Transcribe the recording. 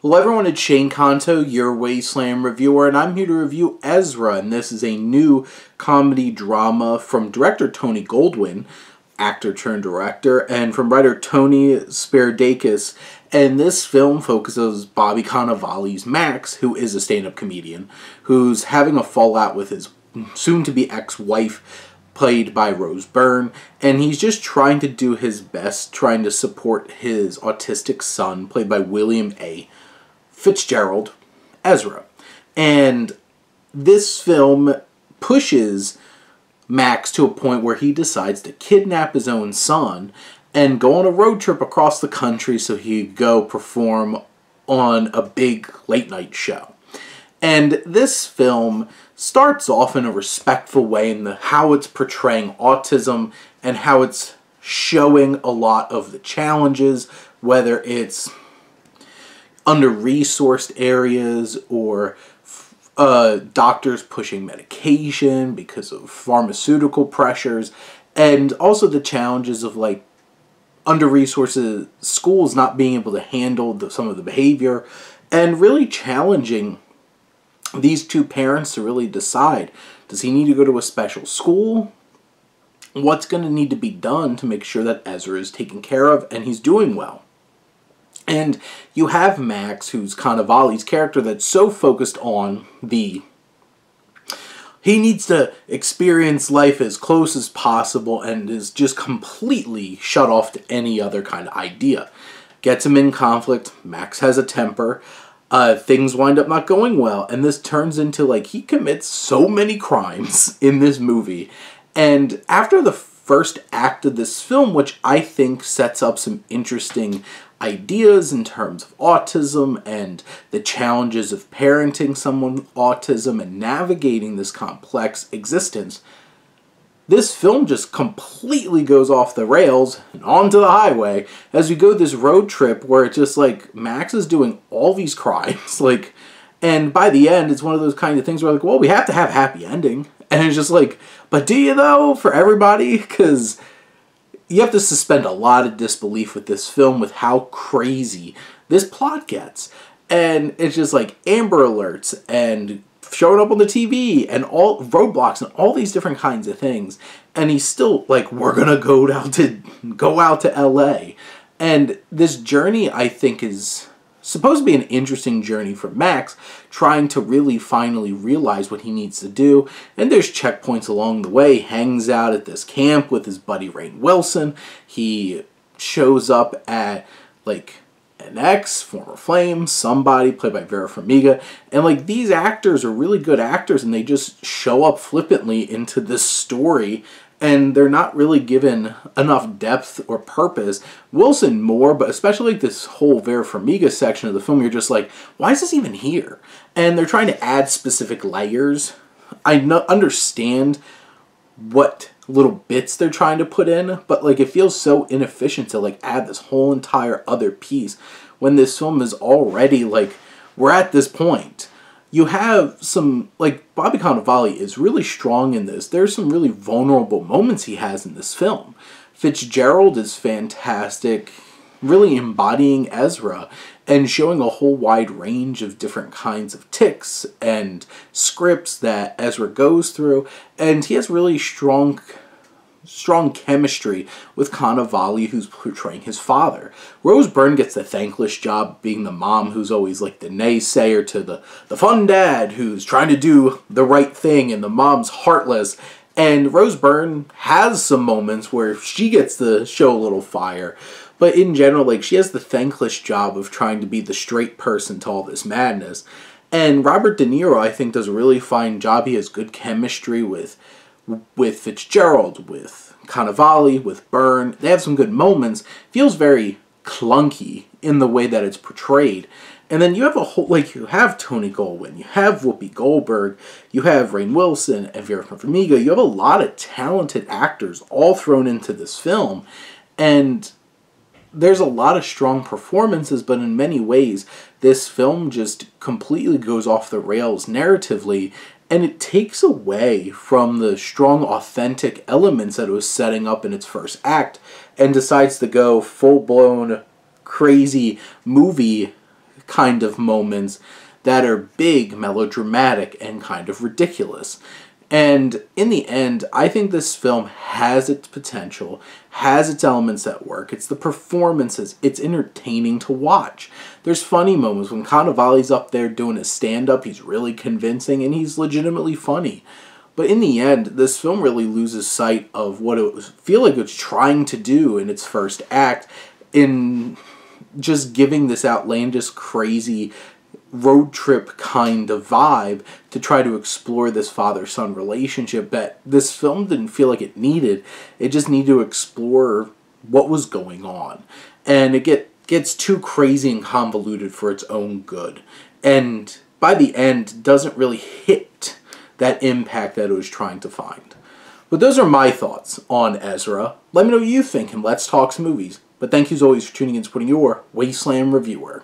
Hello everyone, it's Shane Kanto, your Wasteland reviewer, and I'm here to review Ezra, and this is a new comedy drama from director Tony Goldwyn, actor turned director, and from writer Tony Spiridakis. And this film focuses Bobby Cannavale's Max, who is a stand-up comedian, who's having a fallout with his soon-to-be ex-wife, played by Rose Byrne, and he's just trying to do his best, trying to support his autistic son, played by William A. Fitzgerald, Ezra. And this film pushes Max to a point where he decides to kidnap his own son and go on a road trip across the country so he could go perform on a big late-night show. And this film starts off in a respectful way in how it's portraying autism and how it's showing a lot of the challenges, whether it's under-resourced areas or doctors pushing medication because of pharmaceutical pressures, and also the challenges of like under-resourced schools not being able to handle some of the behavior, and really challenging these two parents to really decide, does he need to go to a special school? What's going to need to be done to make sure that Ezra is taken care of and he's doing well? And you have Max, who's Cannavale's character, that's so focused on he needs to experience life as close as possible and is just completely shut off to any other kind of idea. Gets him in conflict. Max has a temper. Things wind up not going well. And this turns into, like, he commits so many crimes in this movie. And after the first act of this film, which I think sets up some interesting ideas in terms of autism and the challenges of parenting someone with autism and navigating this complex existence, this film just completely goes off the rails and onto the highway as we go this road trip where it's just like Max is doing all these crimes, like, and by the end it's one of those kind of things where like, well, we have to have a happy ending, and it's just like, but do you though, for everybody? Because you have to suspend a lot of disbelief with this film with how crazy this plot gets. And it's just like Amber Alerts and showing up on the TV and all roadblocks and all these different kinds of things. And he's still like, we're going to go out to LA. And this journey, I think, is supposed to be an interesting journey for Max, trying to really finally realize what he needs to do. And there's checkpoints along the way. He hangs out at this camp with his buddy Rainn Wilson. He shows up at like an ex, former flame, somebody played by Vera Farmiga. And like, these actors are really good actors, and they just show up flippantly into this story, and they're not really given enough depth or purpose. Wilson more, but especially like this whole Vera Farmiga section of the film, you're just like, why is this even here? And they're trying to add specific layers. I understand what little bits they're trying to put in, but like, it feels so inefficient to like add this whole entire other piece when this film is already like, we're at this point. You have some, like, Bobby Cannavale is really strong in this. There's some really vulnerable moments he has in this film. Fitzgerald is fantastic, really embodying Ezra and showing a whole wide range of different kinds of tics and scripts that Ezra goes through. And he has really strong chemistry with Cannavale, who's portraying his father. Rose Byrne gets the thankless job being the mom who's always like the naysayer to the fun dad who's trying to do the right thing, and the mom's heartless. And Rose Byrne has some moments where she gets to show a little fire, but in general, like, she has the thankless job of trying to be the straight person to all this madness. And Robert De Niro, I think, does a really fine job. He has good chemistry with Fitzgerald, with Cannavale, with Byrne. They have some good moments. Feels very clunky in the way that it's portrayed. And then you have a whole, like, you have Tony Goldwyn, you have Whoopi Goldberg, you have Rainn Wilson and Vera Farmiga. You have a lot of talented actors all thrown into this film. And there's a lot of strong performances, but in many ways, this film just completely goes off the rails narratively, and it takes away from the strong, authentic elements that it was setting up in its first act, and decides to go full-blown, crazy movie kind of moments that are big, melodramatic, and kind of ridiculous. And in the end, I think this film has its potential, has its elements that work. It's the performances. It's entertaining to watch. There's funny moments when Cannavale's up there doing his stand-up. He's really convincing, and he's legitimately funny. But in the end, this film really loses sight of what it feel like it's trying to do in its first act, in just giving this outlandish, crazy road trip kind of vibe to try to explore this father-son relationship that this film didn't feel like it needed. It just needed to explore what was going on. And it gets too crazy and convoluted for its own good. And by the end, doesn't really hit that impact that it was trying to find. But those are my thoughts on Ezra. Let me know what you think, and let's talk some movies. But thank you as always for tuning in and supporting your Wasteland reviewer.